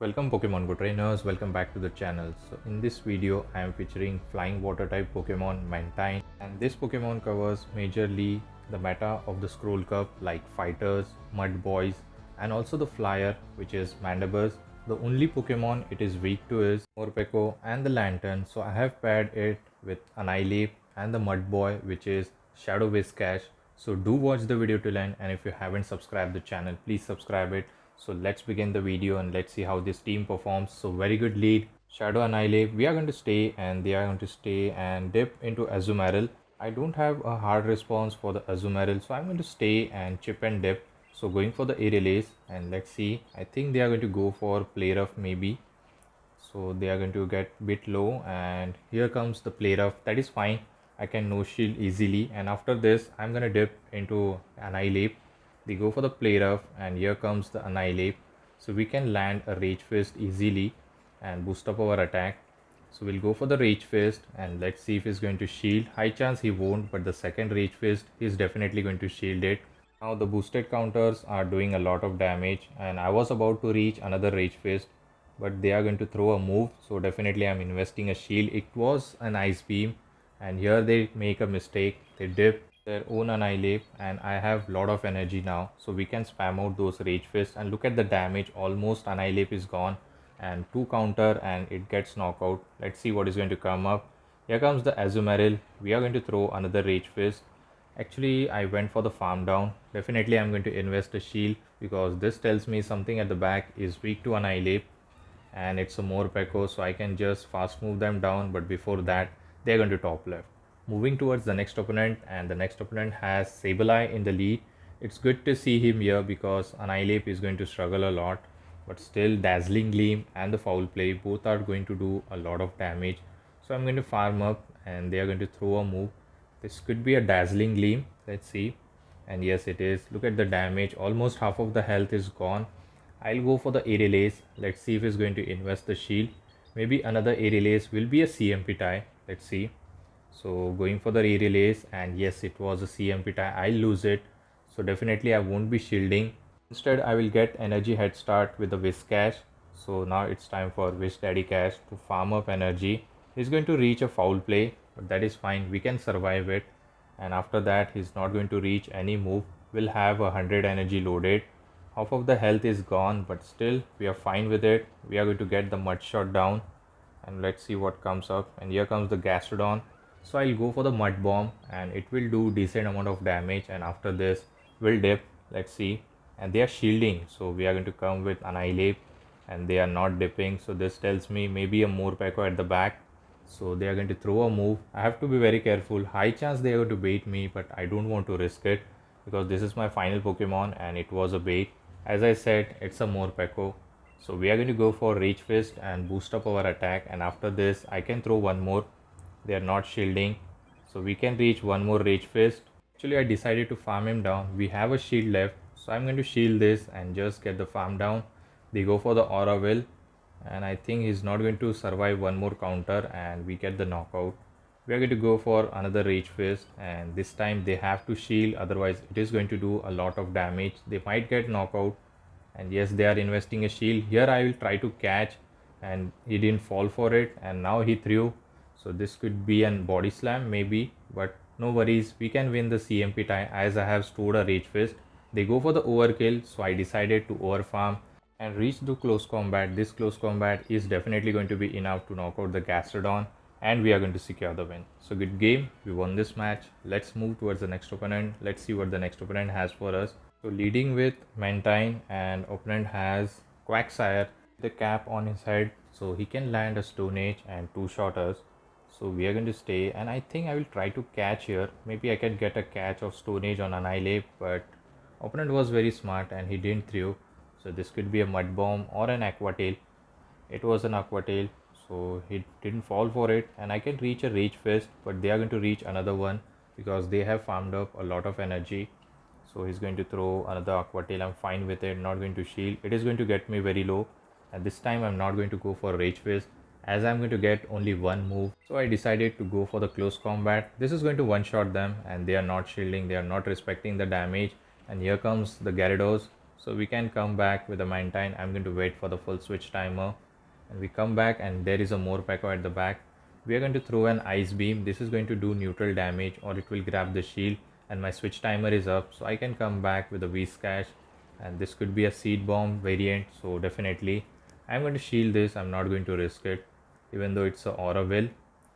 Welcome Pokemon Go trainers, welcome back to the channel. So in this video I am featuring flying water type Pokemon Mantine, and this Pokemon covers majorly the meta of the Scroll Cup like Fighters, Mud Boys and also the Flyer which is Mandibuzz. The only Pokemon it is weak to is Morpeko and the Lantern, so I have paired it with Annihilate and the Mud Boy which is Shadow Whiscash. So do watch the video till end, and if you haven't subscribed the channel please subscribe it. So let's begin the video and let's see how this team performs. So very good lead. Shadow Annihilate, we are going to stay and they are going to stay and dip into Azumarill. I don't have a hard response for the Azumarill, so I'm going to stay and chip and dip. So going for the aerial ace, and let's see. I think they are going to go for play rough maybe. So they are going to get bit low, and here comes the play rough. That is fine. I can no shield easily, and after this I'm gonna dip into Annihilate. They go for the play rough, and here comes the Annihilate. So we can land a Rage Fist easily and boost up our attack. So we'll go for the Rage Fist, and let's see if he's going to shield. High chance he won't, but the second Rage Fist he's definitely going to shield it. Now the boosted counters are doing a lot of damage, and I was about to reach another Rage Fist, but they are going to throw a move, so definitely I'm investing a shield. It was an ice beam, and here they make a mistake. They dip their own Annihilate, and I have lot of energy now, so we can spam out those Rage Fists. And look at the damage, almost Annihilate is gone, and 2 counter and it gets knockout. Let's see what is going to come up. Here comes the Azumarill. We are going to throw another Rage Fist. Actually, I went for the farm down. Definitely I'm going to invest a shield because this tells me something at the back is weak to Annihilate, and it's a Morpeko, so I can just fast move them down, but before that they're going to top left. Moving towards the next opponent, and the next opponent has Sableye in the lead. It's good to see him here because Annihilate is going to struggle a lot, but still Dazzling Gleam and the Foul Play both are going to do a lot of damage. So I'm going to farm up and they are going to throw a move. This could be a Dazzling Gleam, let's see. And yes, it is. Look at the damage, almost half of the health is gone. I'll go for the aerial ace. Let's see if he's going to invest the shield. Maybe another aerial ace will be a CMP tie. Let's see. So going for the aerial ace, and yes, it was a CMP tie. I'll lose it. So definitely I won't be shielding. Instead, I will get energy head start with the Whiscash. So now it's time for Wish Daddy Cash to farm up energy. He's going to reach a foul play, but that is fine. We can survive it. And after that, he's not going to reach any move. We'll have 100 energy loaded. Half of the health is gone, but still we are fine with it. We are going to get the mud shot down, and let's see what comes up. And here comes the Gastrodon. So I'll go for the mud bomb, and it will do decent amount of damage, and after this we'll dip. Let's see. And they are shielding, so we are going to come with Annihilate, and they are not dipping, so this tells me maybe a Morpeko at the back. So they are going to throw a move. I have to be very careful. High chance they are going to bait me, but I don't want to risk it because this is my final Pokemon and it was a bait. As I said, it's a Morpeko. So we are going to go for Rage Fist and boost up our attack, and after this I can throw one more. They are not shielding, so we can reach one more Rage Fist. Actually, I decided to farm him down. We have a shield left, so I'm going to shield this and just get the farm down. They go for the Aura Will, and I think he's not going to survive one more counter, and we get the knockout. We are going to go for another Rage Fist, and this time they have to shield, otherwise it is going to do a lot of damage. They might get knockout, and yes, they are investing a shield. Here I will try to catch, and he didn't fall for it, and now he threw. So this could be an body slam maybe, but no worries, we can win the CMP tie as I have stored a Rage Fist. They go for the overkill, so I decided to overfarm and reach the close combat. This close combat is definitely going to be enough to knock out the Gastrodon, and we are going to secure the win. So good game, we won this match. Let's move towards the next opponent. Let's see what the next opponent has for us. So leading with Mantine, and opponent has Quagsire, the cap on his head, so he can land a Stone Age and 2-shot us. So we are going to stay, and I think I will try to catch here. Maybe I can get a catch of Stone Age on Annihilate, but opponent was very smart and he didn't throw. So this could be a Mud Bomb or an Aqua Tail. It was an Aqua Tail, so he didn't fall for it, and I can reach a Rage Fist, but they are going to reach another one because they have farmed up a lot of energy. So he's going to throw another Aqua Tail. I'm fine with it, not going to shield. It is going to get me very low, and this time I'm not going to go for Rage Fist as I'm going to get only one move. So I decided to go for the close combat. This is going to one-shot them, and they are not shielding, they are not respecting the damage. And here comes the Gyarados. So we can come back with a Mantine. I'm going to wait for the full switch timer, and we come back and there is a more Morpeko at the back. We are going to throw an Ice Beam. This is going to do neutral damage, or it will grab the shield, and my switch timer is up, so I can come back with a Whiskash, and this could be a Seed Bomb variant, so definitely I'm going to shield this. I'm not going to risk it, even though it's a Aura Will.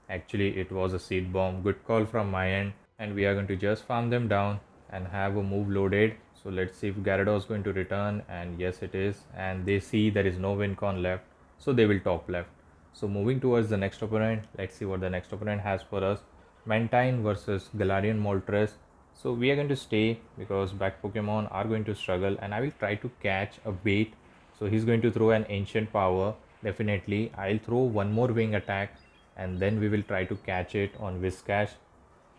Actually, it was a Seed Bomb. Good call from my end, and we are going to just farm them down and have a move loaded. So let's see if Gyarados is going to return, and yes it is, and they see there is no win con left, so they will top left. So moving towards the next opponent, let's see what the next opponent has for us. Mantine versus Galarian Moltres. So we are going to stay because back Pokemon are going to struggle, and I will try to catch a bait. So he's going to throw an Ancient Power. Definitely I'll throw one more wing attack, and then we will try to catch it on Whiskash.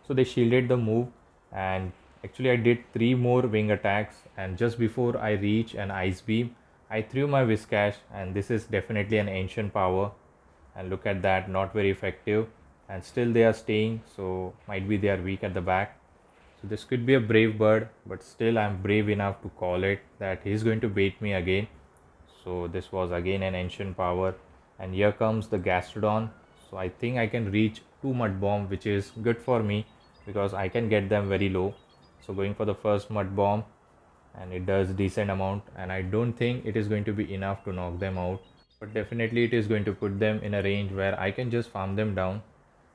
So they shielded the move, and actually I did 3 more wing attacks, and just before I reach an Ice Beam, I threw my Whiskash, and this is definitely an Ancient Power, and look at that, not very effective, and still they are staying, so might be they are weak at the back. So this could be a Brave Bird, but still I'm brave enough to call it that he's going to bait me again. So this was again an Ancient Power, and here comes the Gastrodon. So I think I can reach 2 Mud Bomb, which is good for me because I can get them very low. So going for the first Mud Bomb, and it does decent amount, and I don't think it is going to be enough to knock them out, but definitely it is going to put them in a range where I can just farm them down.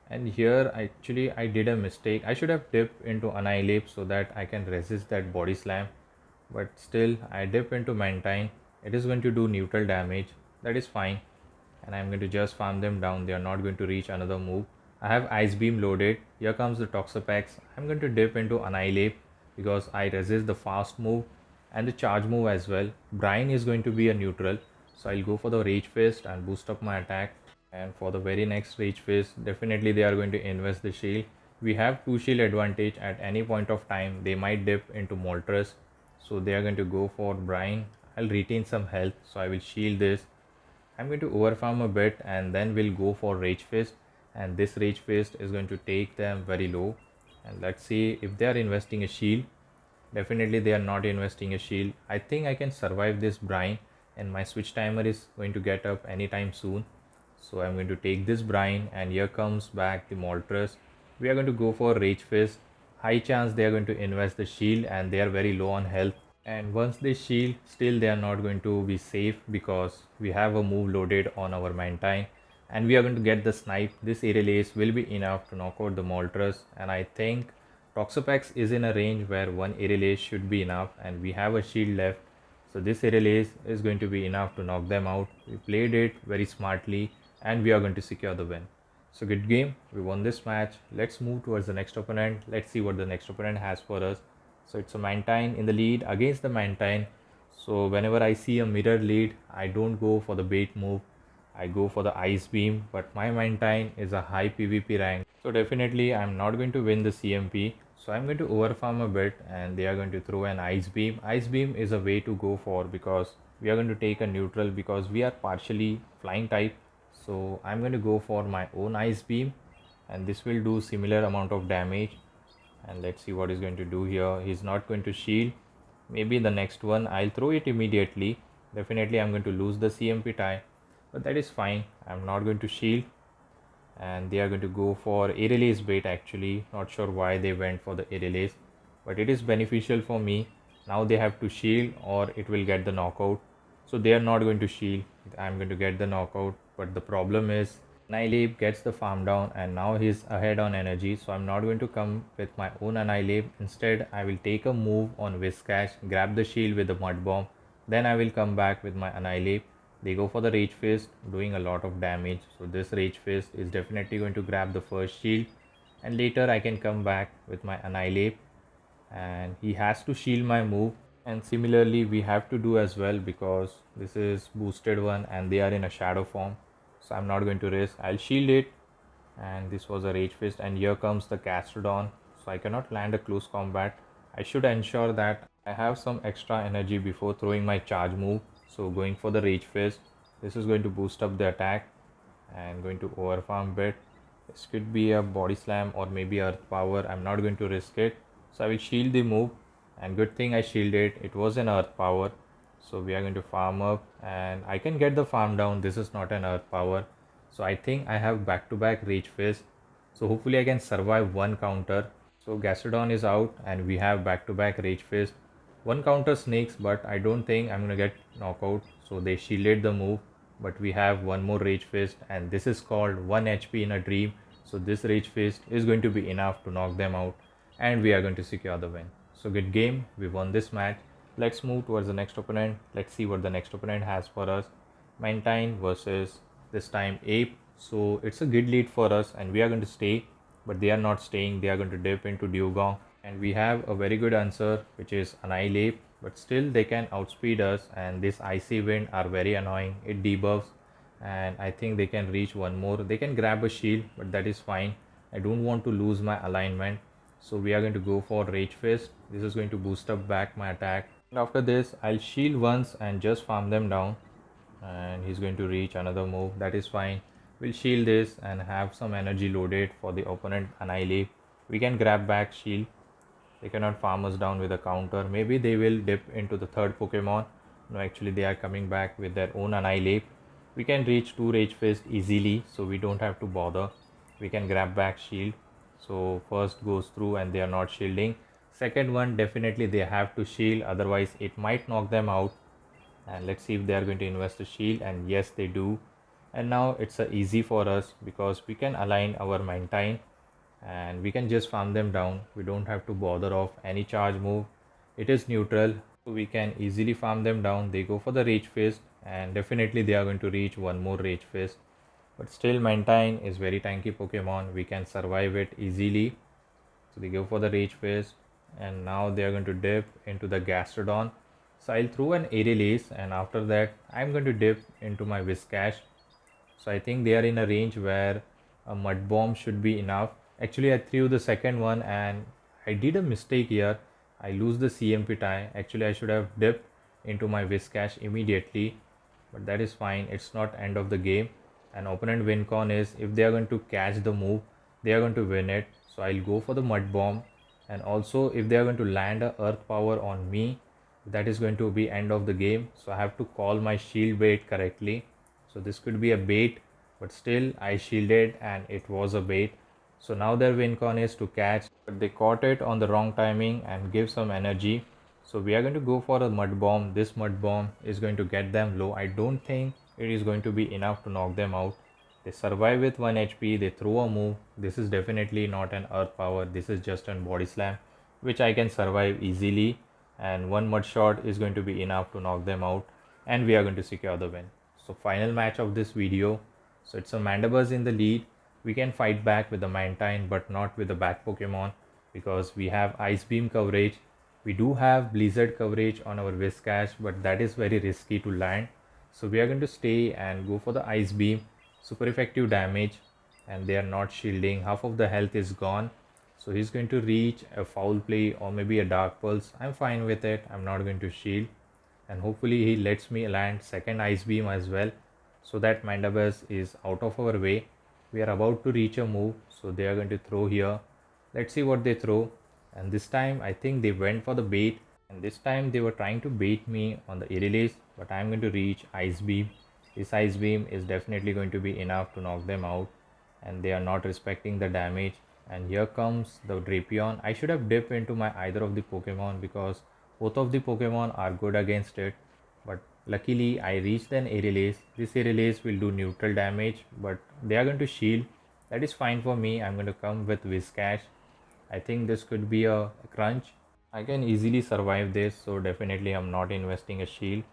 And here actually I did a mistake. I should have dipped into Annihilate so that I can resist that body slam, but still I dip into Mantine. It is going to do neutral damage, that is fine, and I'm going to just farm them down. They are not going to reach another move. I have Ice Beam loaded. Here comes the Toxapex. I'm going to dip into Annihilate because I resist the fast move and the charge move as well. Brine is going to be a neutral, so I'll go for the Rage Fist and boost up my attack. And for the very next Rage Fist, definitely they are going to invest the shield. We have 2 shield advantage at any point of time. They might dip into Moltres, so they are going to go for Brine. I'll retain some health, so I will shield this. I'm going to overfarm a bit, and then we'll go for Rage Fist, and this Rage Fist is going to take them very low. And let's see if they are investing a shield. Definitely they are not investing a shield. I think I can survive this Brine, and my switch timer is going to get up anytime soon. So I'm going to take this Brine, and here comes back the Moltres. We are going to go for Rage Fist. High chance they are going to invest the shield, and they are very low on health. And once they shield, still they are not going to be safe because we have a move loaded on our Mantine, and we are going to get the snipe. This Aerial Ace will be enough to knock out the Moltres, and I think Toxapex is in a range where one Aerial Ace should be enough, and we have a shield left. So this Aerial Ace is going to be enough to knock them out. We played it very smartly, and we are going to secure the win. So good game, we won this match. Let's move towards the next opponent. Let's see what the next opponent has for us. So it's a Mantine in the lead against the Mantine. So whenever I see a mirror lead, I don't go for the bait move. I go for the Ice Beam, but my Mantine is a high PvP rank. So definitely I'm not going to win the CMP. So I'm going to overfarm a bit, and they are going to throw an Ice Beam. Ice Beam is a way to go for because we are going to take a neutral because we are partially flying type. So I'm going to go for my own Ice Beam, and this will do similar amount of damage. And let's see what he's going to do here. He's not going to shield. Maybe the next one I'll throw it immediately. Definitely I'm going to lose the CMP tie, but that is fine. I'm not going to shield, and they are going to go for Aerial Ace bait. Actually, not sure why they went for the Aerial Ace, but it is beneficial for me. Now they have to shield or it will get the knockout. So they are not going to shield. I'm going to get the knockout, but the problem is Annihilate gets the farm down, and now he's ahead on energy, so I'm not going to come with my own Annihilate. Instead, I will take a move on Whiskash, grab the shield with the Mud Bomb, then I will come back with my Annihilate. They go for the Rage Fist, doing a lot of damage, so this Rage Fist is definitely going to grab the first shield, and later I can come back with my Annihilate, and he has to shield my move. And similarly we have to do as well because this is boosted one and they are in a shadow form, so I'm not going to risk. I'll shield it, and this was a Rage Fist, and here comes the Gastrodon, so I cannot land a close combat. I should ensure that I have some extra energy before throwing my charge move. So going for the Rage Fist, this is going to boost up the attack and going to overfarm bit. This could be a body slam or maybe earth power. I'm not going to risk it, so I will shield the move, and good thing I shielded. It was an earth power, so we are going to farm up and I can get the farm down. This is not an earth power, so I think I have back to back Rage Fist, so hopefully I can survive one counter. So Gastrodon is out and we have back to back Rage Fist, one counter snakes, but I don't think I'm gonna get knockout. So they shielded the move, but we have one more Rage Fist and this is called 1 HP in a dream. So this Rage Fist is going to be enough to knock them out and we are going to secure the win. So good game, we won this match. Let's move towards the next opponent. Let's see what the next opponent has for us. Mantine versus this time Ape. So it's a good lead for us and we are going to stay, but they are not staying. They are going to dip into Dugong and we have a very good answer, which is Annihilate, but still they can outspeed us and this Icy Wind are very annoying. It debuffs and I think they can reach one more. They can grab a shield, but that is fine. I don't want to lose my alignment, so we are going to go for Rage Fist. This is going to boost up back my attack. And after this, I'll shield once and just farm them down. And he's going to reach another move. That is fine. We'll shield this and have some energy loaded for the opponent Annihilate. We can grab back shield. They cannot farm us down with a counter. Maybe they will dip into the third Pokemon. No, actually they are coming back with their own Annihilate. We can reach 2 Rage Fist easily, so we don't have to bother. We can grab back shield. So first goes through and they are not shielding. Second one, definitely they have to shield, otherwise it might knock them out. And let's see if they are going to invest a shield, and yes they do. And now it's easy for us because we can align our Mantine and we can just farm them down. We don't have to bother of any charge move. It is neutral, so we can easily farm them down. They go for the Rage Fist and definitely they are going to reach one more Rage Fist, but still Mantine is very tanky Pokemon. We can survive it easily. So they go for the Rage Fist and now they are going to dip into the Gastrodon. So I'll throw an Aerial and after that I'm going to dip into my Whiscash. So I think they are in a range where a Mud Bomb should be enough. Actually I threw the second one and I did a mistake here. I lose the CMP tie. Actually I should have dipped into my Whiscash immediately, but that is fine. It's not end of the game. An opponent win con is if they are going to catch the move, they are going to win it. So I'll go for the Mud Bomb, and also if they are going to land a Earth Power on me, that is going to be end of the game. So I have to call my shield bait correctly. So this could be a bait, but still I shielded and it was a bait. So now their win con is to catch, but they caught it on the wrong timing and give some energy. So we are going to go for a Mud Bomb. This Mud Bomb is going to get them low. I don't think it is going to be enough to knock them out. They survive with 1 HP, they throw a move. This is definitely not an Earth Power, this is just an Body Slam, which I can survive easily, and one Mud Shot is going to be enough to knock them out and we are going to secure the win. So final match of this video. So it's a Mandibuzz in the lead. We can fight back with the Mantine but not with the back Pokemon because we have Ice Beam coverage. We do have Blizzard coverage on our Whiscash, but that is very risky to land. So we are going to stay and go for the Ice Beam. Super effective damage, and they are not shielding. Half of the health is gone. So he's going to reach a Foul Play or maybe a Dark Pulse. I'm fine with it. I'm not going to shield. And hopefully he lets me land second Ice Beam as well, so that Mandibuzz is out of our way. We are about to reach a move, so they are going to throw here. Let's see what they throw. And this time I think they went for the bait, and this time they were trying to bait me on the Aerial, but I'm going to reach Ice Beam. This Ice Beam is definitely going to be enough to knock them out, and they are not respecting the damage. And here comes the Drapion. I should have dipped into my either of the Pokemon because both of the Pokemon are good against it, but luckily I reached an Aerial. This Aerial will do neutral damage, but they are going to shield. That is fine for me. I'm going to come with Whiscash. I think this could be a crunch. I can easily survive this, so definitely I'm not investing a shield.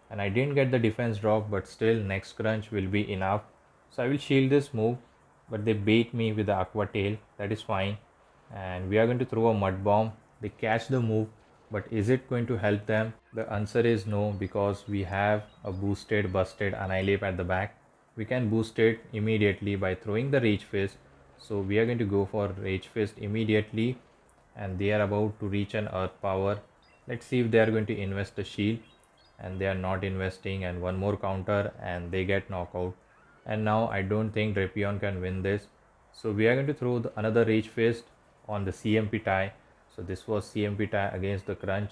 And I didn't get the defense drop, but still next crunch will be enough. So I will shield this move, but they bait me with the Aqua Tail. That is fine. And we are going to throw a Mud Bomb. They catch the move, but is it going to help them? The answer is no, because we have a boosted busted Annihilate at the back. We can boost it immediately by throwing the Rage Fist. So we are going to go for Rage Fist immediately, and they are about to reach an Earth Power. Let's see if they are going to invest a shield, and they are not investing, and one more counter and they get knockout. And now I don't think Drapion can win this. So we are going to throw another Rage Fist on the CMP tie. So this was CMP tie against the crunch.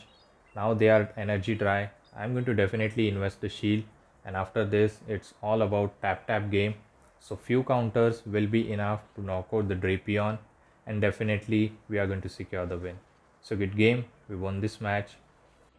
Now they are energy dry. I'm going to definitely invest the shield, and after this it's all about tap game. So few counters will be enough to knock out the Drapion, and definitely we are going to secure the win. So good game, we won this match.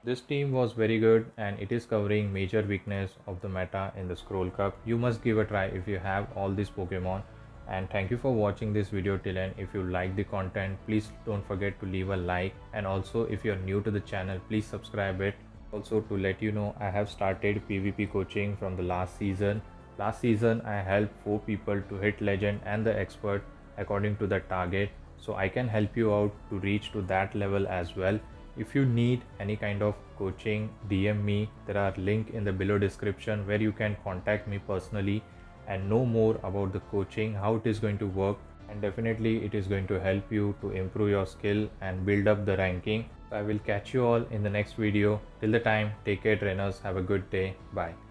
This team was very good and it is covering major weakness of the meta in the Scroll Cup. You must give a try if you have all these Pokemon. And thank you for watching this video till end. If you like the content, please don't forget to leave a like, and also if you're new to the channel, please subscribe it. Also, to let you know, I have started PvP coaching from the last season. Last season I helped 4 people to hit legend and the expert according to the target. So I can help you out to reach to that level as well. If you need any kind of coaching, DM me. There are link in the below description where you can contact me personally and know more about the coaching, how it is going to work, and definitely it is going to help you to improve your skill and build up the ranking. I will catch you all in the next video. Till the time, take care trainers, have a good day, bye.